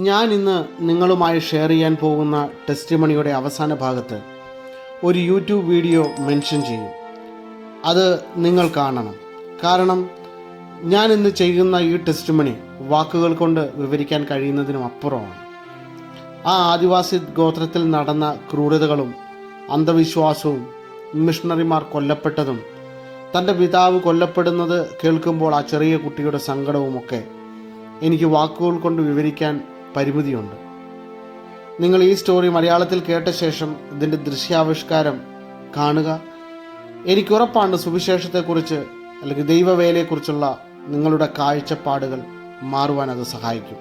ഞാൻ ഇന്ന് നിങ്ങളുമായി ഷെയർ ചെയ്യാൻ പോകുന്ന ടെസ്റ്റിമണിയുടെ അവസാന ഭാഗത്ത് ഒരു യൂട്യൂബ് വീഡിയോ മെൻഷൻ ചെയ്യും. അത് നിങ്ങൾ കാണണം. കാരണം ഞാൻ ഇന്ന് ചെയ്യുന്ന ഈ ടെസ്റ്റിമണി വാക്കുകൾ കൊണ്ട് വിവരിക്കാൻ കഴിയുന്നതിനും അപ്പുറമാണ്. ആ ആദിവാസി ഗോത്രത്തിൽ നടന്ന ക്രൂരതകളും അന്ധവിശ്വാസവും, മിഷണറിമാർ കൊല്ലപ്പെട്ടതും, തൻ്റെ പിതാവ് കൊല്ലപ്പെടുന്നത് കേൾക്കുമ്പോൾ ആ ചെറിയ കുട്ടിയുടെ സങ്കടവുമൊക്കെ എനിക്ക് വാക്കുകൾ കൊണ്ട് വിവരിക്കാൻ പരിമിതിയുണ്ട്. നിങ്ങൾ ഈ സ്റ്റോറി മലയാളത്തിൽ കേട്ട ശേഷം ഇതിൻ്റെ ദൃശ്യാവിഷ്കാരം കാണുക. എനിക്കുറപ്പാണ് സുവിശേഷത്തെക്കുറിച്ച് അല്ലെങ്കിൽ ദൈവവേലയെക്കുറിച്ചുള്ള നിങ്ങളുടെ കാഴ്ചപ്പാടുകൾ മാറുവാൻ അത് സഹായിക്കും.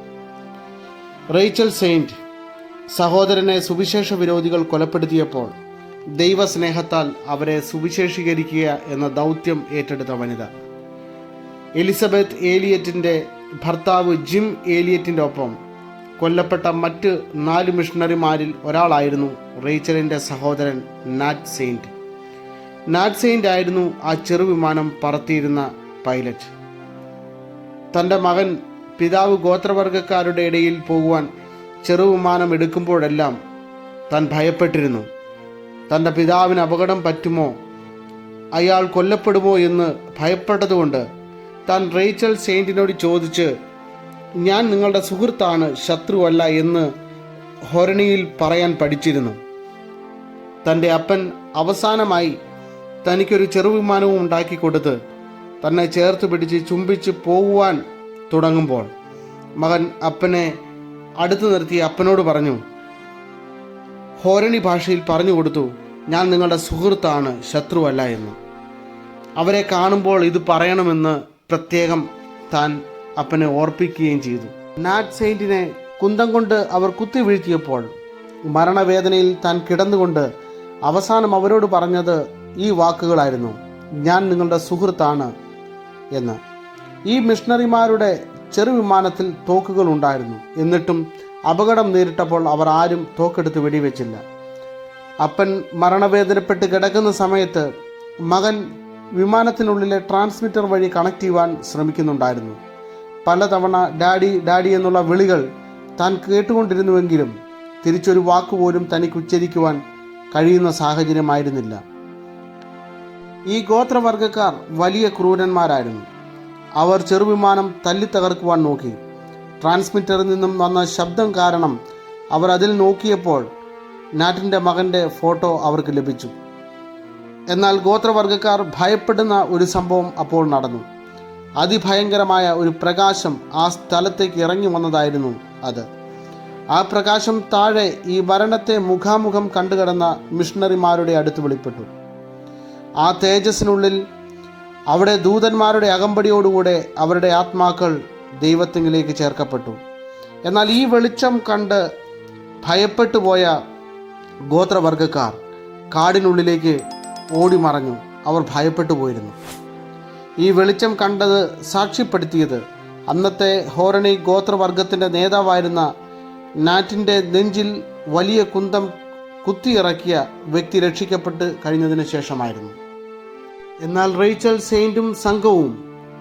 റേച്ചൽ സെയിൻറ്റ് സഹോദരനെ സുവിശേഷ വിരോധികൾ കൊലപ്പെടുത്തിയപ്പോൾ ദൈവസ്നേഹത്താൽ അവരെ സുവിശേഷീകരിക്കുക എന്ന ദൗത്യം ഏറ്റെടുത്ത വനിത. എലിസബത്ത് ഏലിയറ്റിൻ്റെ ഭർത്താവ് ജിം ഏലിയറ്റിൻ്റെ ഒപ്പം കൊല്ലപ്പെട്ട മറ്റ് 4 മിഷണറിമാരിൽ ഒരാളായിരുന്നു റേച്ചലിൻ്റെ സഹോദരൻ നാറ്റ് സെയിൻറ്റ്. നാറ്റ് സെയിൻറ്റ് ആയിരുന്നു ആ ചെറുവിമാനം പറത്തിയിരുന്ന പൈലറ്റ്. തൻ്റെ മകൻ പിതാവ് ഗോത്രവർഗക്കാരുടെ ഇടയിൽ പോകുവാൻ ചെറുവിമാനം എടുക്കുമ്പോഴെല്ലാം താൻ ഭയപ്പെട്ടിരുന്നു. തൻ്റെ പിതാവിന് അപകടം പറ്റുമോ, അയാൾ കൊല്ലപ്പെടുമോ എന്ന് ഭയപ്പെട്ടതുകൊണ്ട് താൻ റേച്ചൽ സെയിൻറ്റിനോട് ചോദിച്ച്, ഞാൻ നിങ്ങളുടെ സുഹൃത്താണ്, ശത്രുവല്ല എന്ന് ഹൊരണിയിൽ പറയാൻ പഠിച്ചിരുന്നു. തൻ്റെ അപ്പൻ അവസാനമായി തനിക്കൊരു ചെറുവിമാനവും ഉണ്ടാക്കി കൊടുത്ത് തന്നെ ചേർത്ത് പിടിച്ച് ചുംബിച്ച് പോകുവാൻ തുടങ്ങുമ്പോൾ മകൻ അപ്പനെ അടുത്തു നിർത്തി അപ്പനോട് പറഞ്ഞു, ഹോരണി ഭാഷയിൽ പറഞ്ഞു കൊടുത്തു, ഞാൻ നിങ്ങളുടെ സുഹൃത്താണ്, ശത്രുവല്ല എന്ന്. അവരെ കാണുമ്പോൾ ഇത് പറയണമെന്ന് പ്രത്യേകം താൻ അപ്പനെ ഓർപ്പിക്കുകയും ചെയ്തു. നാറ്റ് സെയിൻറ്റിനെ കുന്തം കൊണ്ട് അവർ കുത്തി വീഴ്ത്തിയപ്പോൾ മരണവേദനയിൽ താൻ കിടന്നുകൊണ്ട് അവസാനം അവരോട് പറഞ്ഞത് ഈ വാക്കുകളായിരുന്നു, ഞാൻ നിങ്ങളുടെ സുഹൃത്താണ് എന്ന്. ഈ മിഷണറിമാരുടെ ചെറുവിമാനത്തിൽ തോക്കുകൾ ഉണ്ടായിരുന്നു. എന്നിട്ടും അപകടം നേരിട്ടപ്പോൾ അവർ ആരും തോക്കെടുത്ത് വെടിവെച്ചില്ല. അപ്പൻ മരണവേദനപ്പെട്ട് കിടക്കുന്ന സമയത്ത് മകൻ വിമാനത്തിനുള്ളിലെ ട്രാൻസ്മിറ്റർ വഴി കണക്ട് ചെയ്യുവാൻ ശ്രമിക്കുന്നുണ്ടായിരുന്നു. പലതവണ ഡാഡി ഡാഡി എന്നുള്ള വിളികൾ താൻ കേട്ടുകൊണ്ടിരുന്നുവെങ്കിലും തിരിച്ചൊരു വാക്കുപോലും തനിക്ക് ഉച്ചരിക്കുവാൻ കഴിയുന്ന സാഹചര്യമായിരുന്നില്ല. ഈ ഗോത്രവർഗക്കാർ വലിയ ക്രൂരന്മാരായിരുന്നു. അവർ ചെറുവിമാനം തല്ലിത്തകർക്കുവാൻ നോക്കി. ട്രാൻസ്മിറ്ററിൽ നിന്നും വന്ന ശബ്ദം കാരണം അവർ അതിൽ നോക്കിയപ്പോൾ നാറ്റിൻ്റെ മകൻ്റെ ഫോട്ടോ അവർക്ക് ലഭിച്ചു. എന്നാൽ ഗോത്രവർഗക്കാർ ഭയപ്പെടുന്ന ഒരു സംഭവം അപ്പോൾ നടന്നു. അതിഭയങ്കരമായ ഒരു പ്രകാശം ആ സ്ഥലത്തേക്ക് ഇറങ്ങി വന്നതായിരുന്നു അത്. ആ പ്രകാശം താഴെ ഈ മരണത്തെ മുഖാമുഖം കണ്ടുകിടന്ന മിഷണറിമാരുടെ അടുത്ത് വെളിപ്പെട്ടു. ആ തേജസ്സിനുള്ളിൽ അവിടെ ദൂതന്മാരുടെ അകമ്പടിയോടുകൂടെ അവരുടെ ആത്മാക്കൾ ദൈവത്തിങ്കിലേക്ക് ചേർക്കപ്പെട്ടു. എന്നാൽ ഈ വെളിച്ചം കണ്ട് ഭയപ്പെട്ടു പോയ ഗോത്രവർഗക്കാർ കാടിനുള്ളിലേക്ക് ഓടിമറഞ്ഞു. അവർ ഭയപ്പെട്ടു പോയിരുന്നു. ഈ വെളിച്ചം കണ്ടത് സാക്ഷ്യപ്പെടുത്തിയത് അന്നത്തെ ഹോരണി ഗോത്രവർഗത്തിൻ്റെ നേതാവായിരുന്ന നാറ്റിൻ്റെ നെഞ്ചിൽ വലിയ കുന്തം കുത്തിയിറക്കിയ വ്യക്തി രക്ഷിക്കപ്പെട്ട് കഴിഞ്ഞതിന് ശേഷമായിരുന്നു. എന്നാൽ റേച്ചൽ സെയിൻറ്റും സംഘവും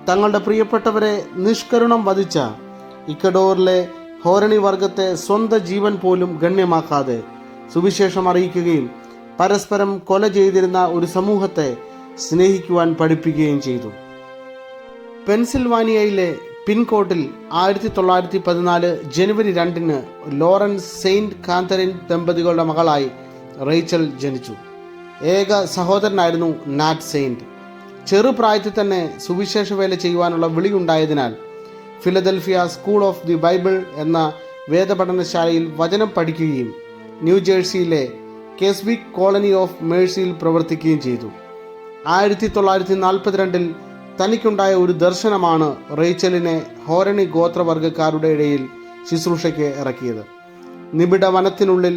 തങ്ങളുടെ പ്രിയപ്പെട്ടവരെ നിഷ്കരുണം വധിച്ച ഇക്കഡോറിലെ ഹോരണി വർഗത്തെ സ്വന്തം ജീവൻ പോലും ഗണ്യമാക്കാതെ സുവിശേഷം അറിയിക്കുകയും പരസ്പരം കൊല ചെയ്തിരുന്ന ഒരു സമൂഹത്തെ സ്നേഹിക്കുവാൻ പഠിപ്പിക്കുകയും ചെയ്തു. പെൻസിൽവാനിയയിലെ പിൻകോട്ടിൽ 1914 ജനുവരി 2 ലോറൻസ് സെയിൻറ്റ് കാന്തറിൻ ദമ്പതികളുടെ മകളായി റേച്ചൽ ജനിച്ചു. ഏക സഹോദരനായിരുന്നു നാറ്റ് സെയിൻറ്റ്. ചെറുപ്രായത്തിൽ തന്നെ സുവിശേഷ വേല ചെയ്യുവാനുള്ള വിളിയുണ്ടായതിനാൽ Philadelphia school of the Bible എന്ന വേദപഠനശാലയിൽ വചനം പഠിക്കുകയും ന്യൂജേഴ്സിയിലെ കെസ്വിക് കോളനി ഓഫ് മേഴ്സിയിൽ പ്രവർത്തിക്കുകയും ചെയ്തു. 1942 തനിക്കുണ്ടായ ഒരു ദർശനമാണ് റേച്ചലിനെ ഹോരണി ഗോത്രവർഗക്കാരുടെ ഇടയിൽ ശുശ്രൂഷയ്ക്ക് ഇറക്കിയത്. നിബിഡ വനത്തിനുള്ളിൽ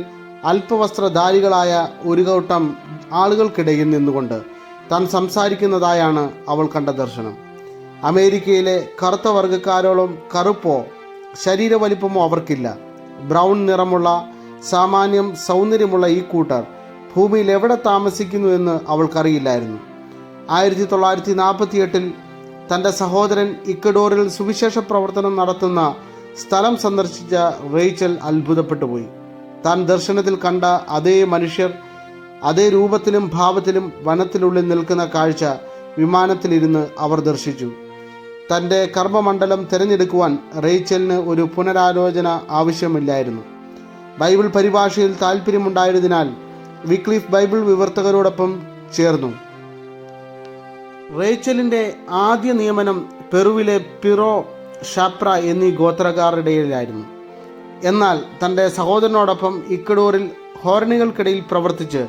അല്പവസ്ത്രധാരികളായ ഒരു കൂട്ടം ആളുകൾക്കിടയിൽ നിന്നുകൊണ്ട് താൻ സംസാരിക്കുന്നതായാണ് അവൾ കണ്ട ദർശനം. അമേരിക്കയിലെ കറുത്ത വർഗക്കാരോളം കറുപ്പോ ശരീരവലിപ്പമോ അവർക്കില്ല. ബ്രൗൺ നിറമുള്ള സാമാന്യം സൗന്ദര്യമുള്ള ഈ കൂട്ടർ ഭൂമിയിൽ എവിടെ താമസിക്കുന്നു എന്ന് അവൾക്കറിയില്ലായിരുന്നു. 1948 തൻ്റെ സഹോദരൻ ഇക്വഡോറിൽ സുവിശേഷ പ്രവർത്തനം നടത്തുന്ന സ്ഥലം സന്ദർശിച്ച റേച്ചൽ അത്ഭുതപ്പെട്ടു പോയി. താൻ ദർശനത്തിൽ കണ്ട അതേ മനുഷ്യർ അതേ രൂപത്തിലും ഭാവത്തിലും വനത്തിനുള്ളിൽ നിൽക്കുന്ന കാഴ്ച വിമാനത്തിലിരുന്ന് അവർ ദർശിച്ചു. തൻ്റെ കർമ്മമണ്ഡലം തിരഞ്ഞെടുക്കുവാൻ റേച്ചലിന് ഒരു പുനരാലോചന ആവശ്യമില്ലായിരുന്നു. ബൈബിൾ പരിഭാഷയിൽ താല്പര്യമുണ്ടായതിനാൽ വിക്ലിഫ് ബൈബിൾ വിവർത്തകരോടൊപ്പം ചേർന്നു. റേച്ചലിൻ്റെ ആദ്യ നിയമനം പെറുവിലെ പിറോ, ഷാപ്ര എന്നീ ഗോത്രക്കാരുടെയിലായിരുന്നു. എന്നാൽ തൻ്റെ സഹോദരനോടൊപ്പം ഇക്വഡോറിൽ ഹോർണികൾക്കിടയിൽ പ്രവർത്തിച്ച്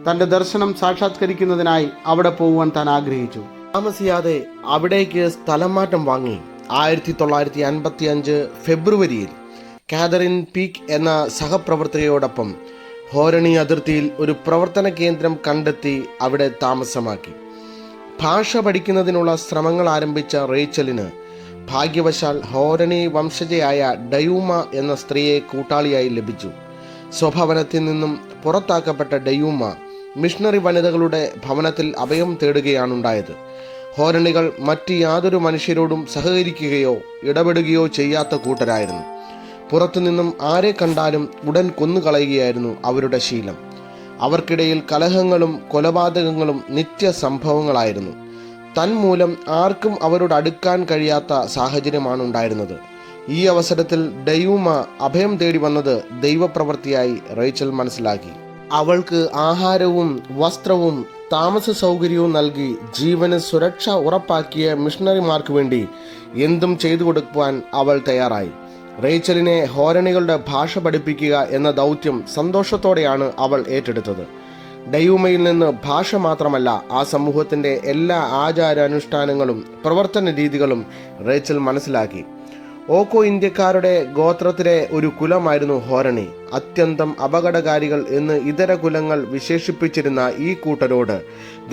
തൻ്റെ ദർശനം സാക്ഷാത്കരിക്കുന്നതിനായി അവിടെ പോകുവാൻ താൻ ആഗ്രഹിച്ചു. താമസിയാതെ അവിടേക്ക് സ്ഥലം മാറ്റം വാങ്ങി 1955 ഫെബ്രുവരിയിൽ കാതറിൻ പീക്ക് എന്ന സഹപ്രവർത്തകയോടൊപ്പം ഹോരണി അതിർത്തിയിൽ ഒരു പ്രവർത്തന കേന്ദ്രം കണ്ടെത്തി അവിടെ താമസമാക്കി. ഭാഷ പഠിക്കുന്നതിനുള്ള ശ്രമങ്ങൾ ആരംഭിച്ച റേച്ചലിന് ഭാഗ്യവശാൽ ഹോരണി വംശജയായ ഡയൂമ എന്ന സ്ത്രീയെ കൂട്ടാളിയായി ലഭിച്ചു. സ്വഭവനത്തിൽ നിന്നും പുറത്താക്കപ്പെട്ട ഡയൂമ മിഷണറി വനിതകളുടെ ഭവനത്തിൽ അഭയം തേടുകയാണുണ്ടായത്. ഹോരണികൾ മറ്റ് യാതൊരു മനുഷ്യരോടും സഹകരിക്കുകയോ ഇടപെടുകയോ ചെയ്യാത്ത കൂട്ടരായിരുന്നു. പുറത്തുനിന്നും ആരെ കണ്ടാലും ഉടൻ കൊന്നുകളയുകയായിരുന്നു അവരുടെ ശീലം. അവർക്കിടയിൽ കലഹങ്ങളും കൊലപാതകങ്ങളും നിത്യ സംഭവങ്ങളായിരുന്നു. തന്മൂലം ആർക്കും അവരോട് അടുക്കാൻ കഴിയാത്ത സാഹചര്യമാണ് ഉണ്ടായിരുന്നത്. ഈ അവസരത്തിൽ ഡയൂമ അഭയം തേടി വന്നത് ദൈവപ്രവൃത്തിയായി റേച്ചൽ മനസ്സിലാക്കി. അവൾക്ക് ആഹാരവും വസ്ത്രവും താമസ സൗകര്യവും നൽകി ജീവന് സുരക്ഷ ഉറപ്പാക്കിയ മിഷണറിമാർക്ക് വേണ്ടി എന്തും ചെയ്തു കൊടുക്കുവാൻ അവൾ തയ്യാറായി. റേച്ചലിനെ ഹോരണികളുടെ ഭാഷ പഠിപ്പിക്കുക എന്ന ദൗത്യം സന്തോഷത്തോടെയാണ് അവൾ ഏറ്റെടുത്തത്. ഡയൂമയിൽ നിന്ന് ഭാഷ മാത്രമല്ല, ആ സമൂഹത്തിൻ്റെ എല്ലാ ആചാരാനുഷ്ഠാനങ്ങളും പ്രവർത്തന രീതികളും റേച്ചൽ മനസ്സിലാക്കി. ഓക്കോ ഇന്ത്യക്കാരുടെ ഗോത്രത്തിലെ ഒരു കുലമായിരുന്നു ഹോരണി. അത്യന്തം അപകടകാരികൾ എന്ന് ഇതര കുലങ്ങൾ വിശേഷിപ്പിച്ചിരുന്ന ഈ കൂട്ടരോട്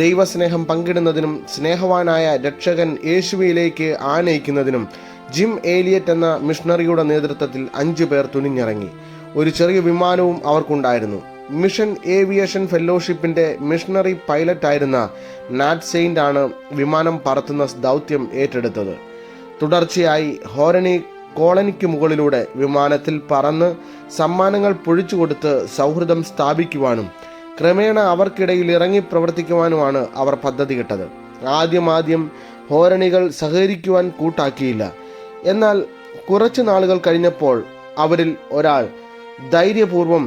ദൈവസ്നേഹം പങ്കിടുന്നതിനും സ്നേഹവാനായ രക്ഷകൻ യേശുവിലേക്ക് ആനയിക്കുന്നതിനും ജിം ഏലിയറ്റ് എന്ന മിഷണറിയുടെ നേതൃത്വത്തിൽ 5 പേർ തുനിഞ്ഞിറങ്ങി. ഒരു ചെറിയ വിമാനവും അവർക്കുണ്ടായിരുന്നു. മിഷൻ ഏവിയേഷൻ ഫെലോഷിപ്പിന്റെ മിഷണറി പൈലറ്റായിരുന്ന നാറ്റ് സെയിന്റ് ആണ് വിമാനം പറത്തുന്ന ദൗത്യം ഏറ്റെടുത്തത്. തുടർച്ചയായി ഹോരണി കോളനിക്ക് മുകളിലൂടെ വിമാനത്തിൽ പറന്ന് സമ്മാനങ്ങൾ പൊഴിച്ചു കൊടുത്ത് സൗഹൃദം സ്ഥാപിക്കുവാനും ക്രമേണ അവർക്കിടയിൽ ഇറങ്ങി പ്രവർത്തിക്കുവാനുമാണ് അവർ പദ്ധതിയിട്ടത്. ആദ്യം ഹോരണികൾ സഹകരിക്കുവാൻ കൂട്ടാക്കിയില്ല. എന്നാൽ കുറച്ചു നാളുകൾ കഴിഞ്ഞപ്പോൾ അവരിൽ ഒരാൾ ധൈര്യപൂർവം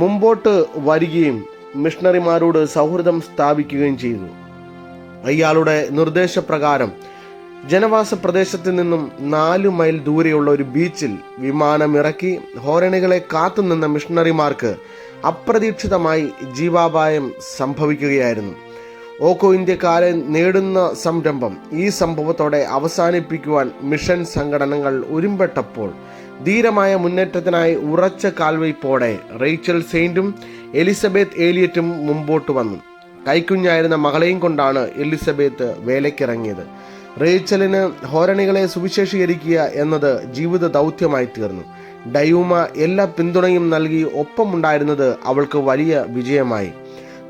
മുമ്പോട്ട് വരികയും മിഷണറിമാരോട് സൗഹൃദം സ്ഥാപിക്കുകയും ചെയ്തു. അയാളുടെ നിർദ്ദേശപ്രകാരം ജനവാസ പ്രദേശത്ത് നിന്നും 4 മൈൽ ദൂരെയുള്ള ഒരു ബീച്ചിൽ വിമാനമിറക്കി ഹോരണികളെ കാത്തുനിന്ന മിഷണറിമാർക്ക് അപ്രതീക്ഷിതമായി ജീവാപായം സംഭവിക്കുകയായിരുന്നു. ഓക്കോ ഇന്ത്യക്കാരെ നേടുന്ന സംരംഭം ഈ സംഭവത്തോടെ അവസാനിപ്പിക്കുവാൻ മിഷൻ സംഘടനകൾ ഒരുമ്പെട്ടപ്പോൾ ധീരമായ മുന്നേറ്റത്തിനായി ഉറച്ച കാൽവയ്പോടെ റേച്ചൽ സെയിന്റും എലിസബത്ത് ഏലിയറ്റും മുമ്പോട്ട് വന്നു. കൈക്കുഞ്ഞായിരുന്ന മകളെയും കൊണ്ടാണ് എലിസബത്ത് വേലയ്ക്കിറങ്ങിയത്. റേച്ചലിന് ഹോരണികളെ സുവിശേഷീകരിക്കുക എന്നത് ജീവിത ദൗത്യമായി തീർന്നു. ഡയൂമ എല്ലാ പിന്തുണയും നൽകി ഒപ്പമുണ്ടായിരുന്നത് അവൾക്ക് വലിയ വിജയമായി.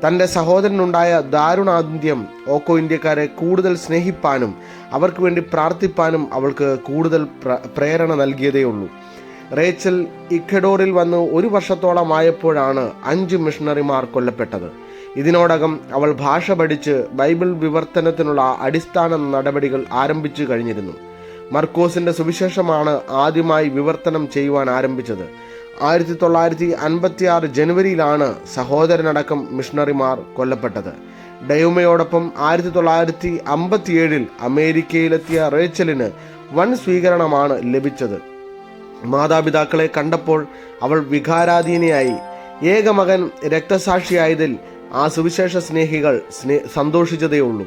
തൻ്റെ സഹോദരനുണ്ടായ ദാരുണാന്ത്യം ഓക്കോ ഇന്ത്യക്കാരെ കൂടുതൽ സ്നേഹിപ്പാനും അവർക്ക് വേണ്ടി പ്രാർത്ഥിപ്പാനും അവൾക്ക് കൂടുതൽ പ്രേരണ നൽകിയതേയുള്ളൂ. റേച്ചൽ ഇക്വഡോറിൽ വന്ന് 1 വർഷത്തോളമായപ്പോഴാണ് 5 മിഷണറിമാർ കൊല്ലപ്പെട്ടത്. ഇതിനോടകം അവൾ ഭാഷ പഠിച്ച് ബൈബിൾ വിവർത്തനത്തിനുള്ള അടിസ്ഥാന നടപടികൾ ആരംഭിച്ചു കഴിഞ്ഞിരുന്നു. മർക്കോസിന്റെ സുവിശേഷമാണ് ആദ്യമായി വിവർത്തനം ചെയ്യുവാൻ ആരംഭിച്ചത്. 1956 ജനുവരിയിലാണ് സഹോദരനടക്കം മിഷണറിമാർ കൊല്ലപ്പെട്ടത്. ഡയൂമയോടൊപ്പം 1957 അമേരിക്കയിലെത്തിയ റേച്ചലിന് വൻ സ്വീകരണമാണ് ലഭിച്ചത്. മാതാപിതാക്കളെ കണ്ടപ്പോൾ അവൾ വികാരാധീനയായി. ഏകമകൻ രക്തസാക്ഷിയായതിൽ ആ സുവിശേഷ സ്നേഹികൾ സന്തോഷിച്ചതേയുള്ളൂ.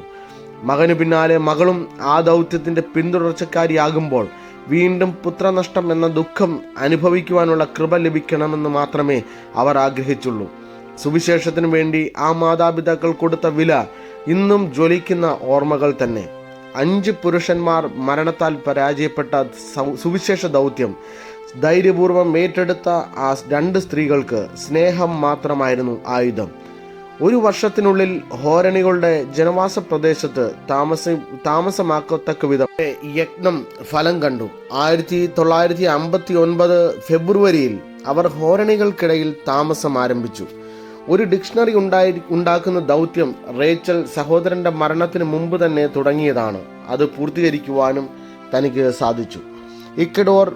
മകനു പിന്നാലെ മകളും ആ ദൗത്യത്തിന്റെ പിന്തുടർച്ചക്കാരിയാകുമ്പോൾ വീണ്ടും പുത്രനഷ്ടം എന്ന ദുഃഖം അനുഭവിക്കുവാനുള്ള കൃപ ലഭിക്കണമെന്ന് മാത്രമേ അവർ ആഗ്രഹിച്ചുള്ളൂ. സുവിശേഷത്തിനു വേണ്ടി ആ മാതാപിതാക്കൾ കൊടുത്ത വില ഇന്നും ജ്വലിക്കുന്ന ഓർമ്മകൾ തന്നെ. 5 പുരുഷന്മാർ മരണത്താൽ പരാജയപ്പെട്ട സുവിശേഷ ദൗത്യം ധൈര്യപൂർവ്വം ഏറ്റെടുത്ത ആ 2 സ്ത്രീകൾക്ക് സ്നേഹം മാത്രമായിരുന്നു ആയുധം. ഒരു വർഷത്തിനുള്ളിൽ ഹോരണികളുടെ ജനവാസ പ്രദേശത്ത് താമസമാക്കത്തക്ക വിധം യജ്ഞം ഫലം കണ്ടു. 1959 ഫെബ്രുവരിയിൽ അവർ ഹോരണികൾക്കിടയിൽ താമസം ആരംഭിച്ചു. ഒരു ഡിക്ഷണറി ഉണ്ടാക്കുന്ന ദൗത്യം റേച്ചൽ സഹോദരന്റെ മരണത്തിന് മുമ്പ് തന്നെ തുടങ്ങിയതാണ്. അത് പൂർത്തീകരിക്കുവാനും തനിക്ക് സാധിച്ചു. ഇക്വഡോർ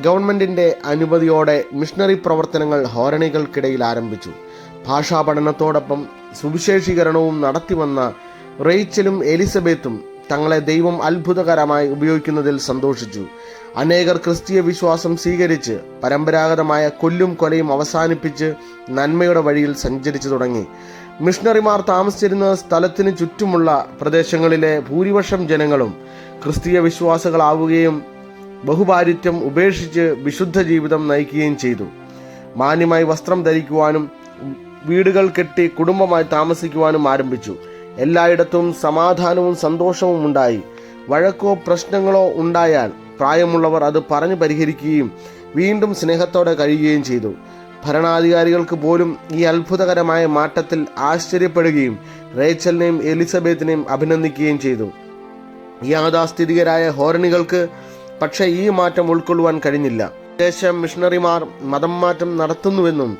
ഗവൺമെന്റിന്റെ അനുമതിയോടെ മിഷണറി പ്രവർത്തനങ്ങൾ ഹോരണികൾക്കിടയിൽ ആരംഭിച്ചു. ഭാഷാ പഠനത്തോടൊപ്പം സുവിശേഷീകരണവും നടത്തിവന്ന റേച്ചലും എലിസബത്തും തങ്ങളെ ദൈവം അത്ഭുതകരമായി ഉപയോഗിക്കുന്നതിൽ സന്തോഷിച്ചു. അനേകർ ക്രിസ്തീയ വിശ്വാസം സ്വീകരിച്ച് പരമ്പരാഗതമായ കൊല്ലും കൊലയും അവസാനിപ്പിച്ച് നന്മയുടെ വഴിയിൽ സഞ്ചരിച്ചു തുടങ്ങി. മിഷണറിമാർ താമസിച്ചിരുന്ന സ്ഥലത്തിന് ചുറ്റുമുള്ള പ്രദേശങ്ങളിലെ ഭൂരിപക്ഷം ജനങ്ങളും ക്രിസ്തീയ വിശ്വാസികളാവുകയും ബഹുഭാരിത്വം ഉപേക്ഷിച്ച് വിശുദ്ധ ജീവിതം നയിക്കുകയും ചെയ്തു. മാന്യമായി വസ്ത്രം ധരിക്കുവാനും വീടുകൾ കെട്ടി കുടുംബമായി താമസിക്കുവാനും ആരംഭിച്ചു. എല്ലായിടത്തും സമാധാനവും സന്തോഷവും ഉണ്ടായി. വഴക്കോ പ്രശ്നങ്ങളോ ഉണ്ടായാൽ പ്രായമുള്ളവർ അത് പറഞ്ഞു പരിഹരിക്കുകയും വീണ്ടും സ്നേഹത്തോടെ കഴിയുകയും ചെയ്തു. ഭരണാധികാരികൾക്ക് പോലും ഈ അത്ഭുതകരമായ മാറ്റത്തിൽ ആശ്ചര്യപ്പെടുകയും റേച്ചലിനെയും എലിസബത്തിനെയും അഭിനന്ദിക്കുകയും ചെയ്തു. യാഥാസ്ഥിതികരായ ഹോരണികൾക്ക് പക്ഷേ ഈ മാറ്റം ഉൾക്കൊള്ളുവാൻ കഴിഞ്ഞില്ല. വിദേശ മിഷണറിമാർ മതം മാറ്റം നടത്തുന്നുവെന്നും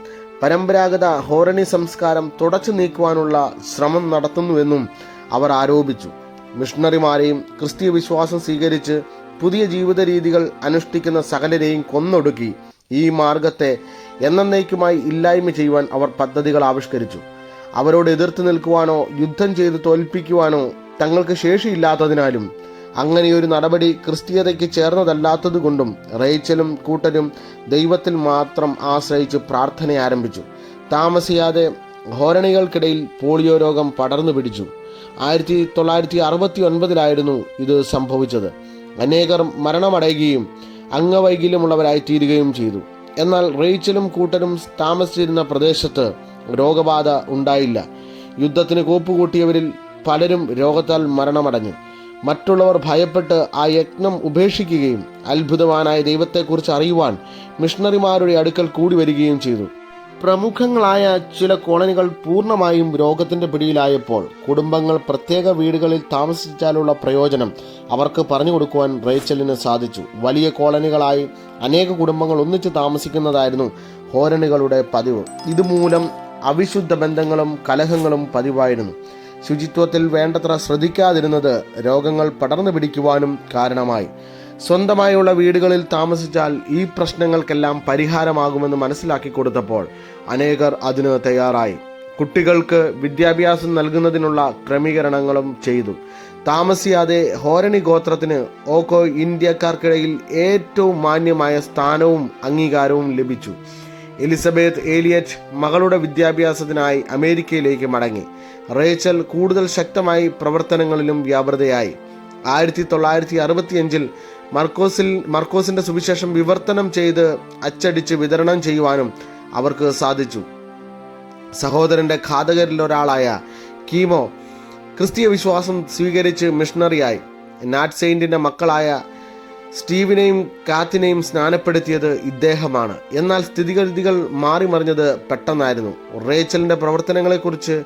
പരമ്പരാഗത ഹോരണി സംസ്കാരം തുടച്ചു നീക്കുവാനുള്ള ശ്രമം നടത്തുന്നുവെന്നും അവർ ആരോപിച്ചു. മിഷണറിമാരെയും ക്രിസ്തീയ വിശ്വാസം സ്വീകരിച്ച് പുതിയ ജീവിത രീതികൾ അനുഷ്ഠിക്കുന്ന സകലരെയും കൊന്നൊടുക്കി ഈ മാർഗത്തെ എന്നേക്കുമായി ഇല്ലായ്മ ചെയ്യുവാൻ അവർ പദ്ധതികൾ ആവിഷ്കരിച്ചു. അവരോട് എതിർത്ത് നിൽക്കുവാനോ യുദ്ധം ചെയ്ത് തോൽപ്പിക്കുവാനോ തങ്ങൾക്ക് ശേഷിയില്ലാത്തതിനാലും അങ്ങനെയൊരു നടപടി ക്രിസ്തീയതയ്ക്ക് ചേർന്നതല്ലാത്തതുകൊണ്ടും റേച്ചലും കൂട്ടരും ദൈവത്തിൽ മാത്രം ആശ്രയിച്ച് പ്രാർത്ഥന ആരംഭിച്ചു. താമസിയാതെ ഹോരണികൾക്കിടയിൽ പോളിയോ രോഗം പടർന്നു പിടിച്ചു. 1969 ഇത് സംഭവിച്ചത്. അനേകർ മരണമടയുകയും അംഗവൈകല്യമുള്ളവരായി തീരുകയും ചെയ്തു. എന്നാൽ റേച്ചലും കൂട്ടരും താമസിച്ചിരുന്ന പ്രദേശത്ത് രോഗബാധ ഉണ്ടായില്ല. യുദ്ധത്തിന് കോപ്പുകൂട്ടിയവരിൽ പലരും രോഗത്താൽ മരണമടഞ്ഞു. മറ്റുള്ളവർ ഭയപ്പെട്ട് ആ യജ്ഞം ഉപേക്ഷിക്കുകയും അത്ഭുതവാനായ ദൈവത്തെക്കുറിച്ച് അറിയുവാൻ മിഷണറിമാരുടെ അടുക്കൽ കൂടി വരികയും ചെയ്തു. പ്രമുഖങ്ങളായ ചില കോളനികൾ പൂർണ്ണമായും രോഗത്തിന്റെ പിടിയിലായപ്പോൾ കുടുംബങ്ങൾ പ്രത്യേക വീടുകളിൽ താമസിച്ചാലുള്ള പ്രയോജനം അവർക്ക് പറഞ്ഞു കൊടുക്കുവാൻ റേച്ചലിന് സാധിച്ചു. വലിയ കോളനികളായി അനേക കുടുംബങ്ങൾ ഒന്നിച്ച് താമസിക്കുന്നതായിരുന്നു ഹോരണികളുടെ പതിവ്. ഇതുമൂലം അവിശുദ്ധ ബന്ധങ്ങളും കലഹങ്ങളും പതിവായിരുന്നു. ശുചിത്വത്തിൽ വേണ്ടത്ര ശ്രദ്ധിക്കാതിരുന്നത് രോഗങ്ങൾ പടർന്നു പിടിക്കുവാനും കാരണമായി. സ്വന്തമായുള്ള വീടുകളിൽ താമസിച്ചാൽ ഈ പ്രശ്നങ്ങൾക്കെല്ലാം പരിഹാരമാകുമെന്ന് മനസ്സിലാക്കി കൊടുത്തപ്പോൾ അനേകർ അതിന് തയ്യാറായി. കുട്ടികൾക്ക് വിദ്യാഭ്യാസം നൽകുന്നതിനുള്ള ക്രമീകരണങ്ങളും ചെയ്തു. താമസിയാതെ ഹോരണി ഗോത്രത്തിന് ഓക്കോ ഇന്ത്യക്കാർക്കിടയിൽ ഏറ്റവും മാന്യമായ സ്ഥാനവും അംഗീകാരവും ലഭിച്ചു. എലിസബത്ത് ഏലിയറ്റ് മകളുടെ വിദ്യാഭ്യാസത്തിനായി അമേരിക്കയിലേക്ക് മടങ്ങി. റേച്ചൽ കൂടുതൽ ശക്തമായി പ്രവർത്തനങ്ങളിലും വ്യാപൃതയായി. 1965 മർക്കോസിന്റെ സുവിശേഷം വിവർത്തനം ചെയ്ത് അച്ചടിച്ച് വിതരണം ചെയ്യുവാനും അവർക്ക് സാധിച്ചു. സഹോദരന്റെ ഘാതകരിൽ ഒരാളായ കീമോ ക്രിസ്തീയ വിശ്വാസം സ്വീകരിച്ച് മിഷണറിയായി. നാറ്റ് സെയിന്റിന്റെ മക്കളായ സ്റ്റീവിനെയും കാത്തിനെയും സ്നാനപ്പെടുത്തിയത് ഇദ്ദേഹമാണ്. എന്നാൽ സ്ഥിതിഗതികൾ മാറിമറിഞ്ഞത് പെട്ടെന്നായിരുന്നു. റേച്ചലിന്റെ പ്രവർത്തനങ്ങളെക്കുറിച്ച്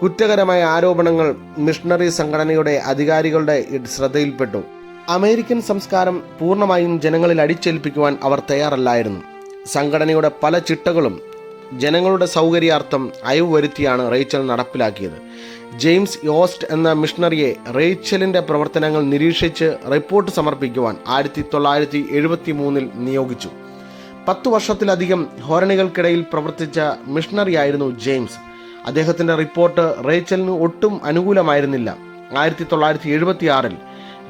കുറ്റകരമായ ആരോപണങ്ങൾ മിഷണറി സംഘടനയുടെ അധികാരികളുടെ ശ്രദ്ധയിൽപ്പെട്ടു. അമേരിക്കൻ സംസ്കാരം പൂർണ്ണമായും ജനങ്ങളിൽ അടിച്ചേൽപ്പിക്കുവാൻ അവർ തയ്യാറല്ലായിരുന്നു. സംഘടനയുടെ പല ചിട്ടകളും ജനങ്ങളുടെ സൗകര്യാർത്ഥം അയവ് വരുത്തിയാണ് റേച്ചൽ നടപ്പിലാക്കിയത്. ജെയിംസ് യോസ്റ്റ് എന്ന മിഷണറിയെ റേച്ചലിന്റെ പ്രവർത്തനങ്ങൾ നിരീക്ഷിച്ച് റിപ്പോർട്ട് സമർപ്പിക്കുവാൻ 1973 നിയോഗിച്ചു. 10 വർഷത്തിലധികം ഹോരണികൾക്കിടയിൽ പ്രവർത്തിച്ച മിഷണറിയായിരുന്നു ജെയിംസ്. അദ്ദേഹത്തിന്റെ റിപ്പോർട്ട് റേച്ചലിന് ഒട്ടും അനുകൂലമായിരുന്നില്ല. 1976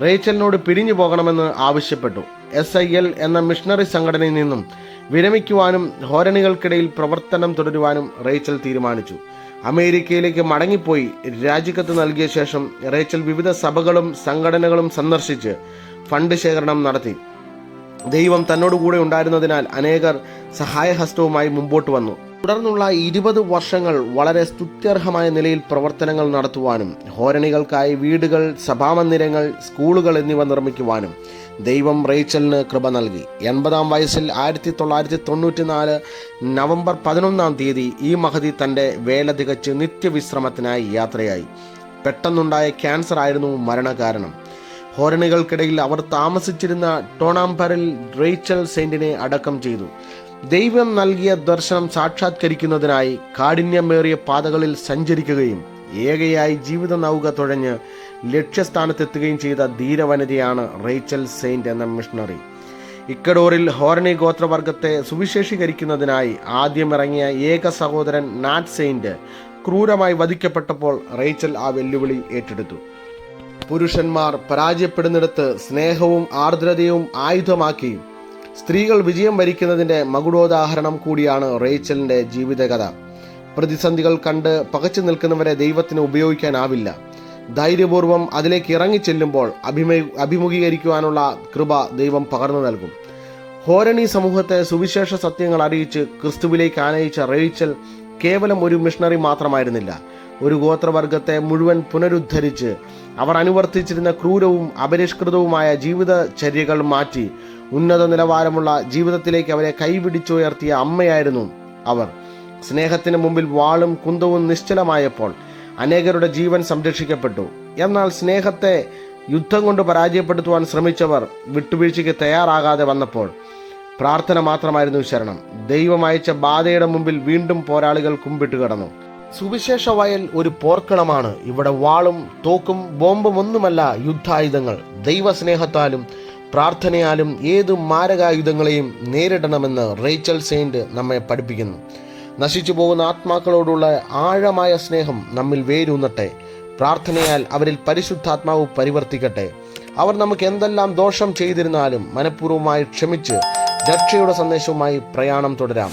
റേച്ചലിനോട് പിരിഞ്ഞു പോകണമെന്ന് ആവശ്യപ്പെട്ടു. SIL എന്ന മിഷണറി സംഘടനയിൽ നിന്നും വിരമിക്കുവാനും ഹോരണികൾക്കിടയിൽ പ്രവർത്തനം തുടരുവാനും റേച്ചൽ തീരുമാനിച്ചു. അമേരിക്കയിലേക്ക് മടങ്ങിപ്പോയി രാജിക്കത്ത് നൽകിയ ശേഷം റേച്ചൽ വിവിധ സഭകളും സംഘടനകളും സന്ദർശിച്ച് ഫണ്ട് ശേഖരണം നടത്തി. ദൈവം തന്നോടുകൂടെ ഉണ്ടായിരുന്നതിനാൽ അനേകർ സഹായഹസ്തവുമായി മുമ്പോട്ട് വന്നു. തുടർന്നുള്ള 20 വർഷങ്ങൾ വളരെ സ്തുത്യർഹമായ നിലയിൽ പ്രവർത്തനങ്ങൾ നടത്തുവാനും ഹോരണികൾക്കായി വീടുകൾ, സഭാമന്ദിരങ്ങൾ, സ്കൂളുകൾ എന്നിവ നിർമ്മിക്കുവാനും ദൈവം റേച്ചലിന് കൃപ നൽകി. 80-ാം വയസ്സിൽ 1994 നവംബർ 11-ാം തീയതി ഈ മഹതി തൻ്റെ വേല തികച്ച് നിത്യവിശ്രമത്തിനായി യാത്രയായി. പെട്ടെന്നുണ്ടായ ക്യാൻസർ ആയിരുന്നു മരണകാരണം. ഹോരണികൾക്കിടയിൽ അവർ താമസിച്ചിരുന്ന ടോണാംപറിൽ റേച്ചൽ സെയിന്റിനെ അടക്കം ചെയ്തു. ദൈവം നൽകിയ ദർശനം സാക്ഷാത്കരിക്കുന്നതിനായി കാഠിന്യമേറിയ പാതകളിൽ സഞ്ചരിക്കുകയും ഏകയായി ജീവിത നൗക തുഴഞ്ഞ് ലക്ഷ്യസ്ഥാനത്തെത്തുകയും ചെയ്ത ധീരവനിതയാണ് റേച്ചൽ സെയിന്റ് എന്ന മിഷണറി. ഇക്കഡോറിൽ ഹോരണി ഗോത്രവർഗത്തെ സുവിശേഷീകരിക്കുന്നതിനായി ആദ്യമിറങ്ങിയ ഏക സഹോദരൻ നാറ്റ് സെയിന്റ് ക്രൂരമായി വധിക്കപ്പെട്ടപ്പോൾ റേച്ചൽ ആ വെല്ലുവിളി ഏറ്റെടുത്തു. പുരുഷന്മാർ പരാജയപ്പെടുന്നിടത്ത് സ്നേഹവും ആർദ്രതയും ആയുധമാക്കി സ്ത്രീകൾ വിജയം വരിക്കുന്നതിൻ്റെ മകുടോദാഹരണം കൂടിയാണ് റേച്ചലിൻ്റെ ജീവിതകഥ. പ്രതിസന്ധികൾ കണ്ട് പകച്ചു നിൽക്കുന്നവരെ ദൈവത്തിന് ഉപയോഗിക്കാനാവില്ല. ധൈര്യപൂർവ്വം അതിലേക്ക് ഇറങ്ങിച്ചെല്ലുമ്പോൾ അഭിമുഖീകരിക്കുവാനുള്ള കൃപ ദൈവം പകർന്നു നൽകും. ഹോരണി സമൂഹത്തെ സുവിശേഷ സത്യങ്ങൾ അറിയിച്ച് ക്രിസ്തുവിലേക്ക് ആനയിച്ച റേച്ചൽ കേവലം ഒരു മിഷണറി മാത്രമായിരുന്നില്ല. ഒരു ഗോത്രവർഗത്തെ മുഴുവൻ പുനരുദ്ധരിച്ച് അവർ അനുവർത്തിച്ചിരുന്ന ക്രൂരവും അപരിഷ്കൃതവുമായ ജീവിതചര്യകൾ മാറ്റി ഉന്നത നിലവാരമുള്ള ജീവിതത്തിലേക്ക് അവരെ കൈപിടിച്ചുയർത്തിയ അമ്മയായിരുന്നു അവർ. സ്നേഹത്തിന് മുമ്പിൽ വാളും കുന്തവും നിശ്ചലമായപ്പോൾ അനേകരുടെ ജീവൻ സംരക്ഷിക്കപ്പെട്ടു. എന്നാൽ സ്നേഹത്തെ യുദ്ധം കൊണ്ട് പരാജയപ്പെടുത്തുവാൻ ശ്രമിച്ചവർ വിട്ടുവീഴ്ചയ്ക്ക് തയ്യാറാകാതെ വന്നപ്പോൾ പ്രാർത്ഥന മാത്രമായിരുന്നു ശരണം. ദൈവം അയച്ച ബാധയുടെ മുമ്പിൽ വീണ്ടും പോരാളികൾ കുമ്പിട്ട് കിടന്നു. സുവിശേഷ വയൽ ഒരു പോർക്കളമാണ്. ഇവിടെ വാളും തോക്കും ബോംബും ഒന്നുമല്ല യുദ്ധായുധങ്ങൾ. ദൈവസ്നേഹത്താലും പ്രാർത്ഥനയാലും ഏത് മാരകായുധങ്ങളെയും നേരിടണമെന്ന് റേച്ചൽ സെയിന്റ് നമ്മെ പഠിപ്പിക്കുന്നു. നശിച്ചു പോകുന്ന ആത്മാക്കളോടുള്ള ആഴമായ സ്നേഹം നമ്മിൽ വേരൂന്നട്ടെ. പ്രാർത്ഥനയാൽ അവരിൽ പരിശുദ്ധാത്മാവ് പരിവർത്തിക്കട്ടെ. അവർ നമുക്ക് എന്തെല്ലാം ദോഷം ചെയ്തിരുന്നാലും മനഃപൂർവ്വമായി ക്ഷമിച്ച് രക്ഷയുടെ സന്ദേശവുമായി പ്രയാണം തുടരാം.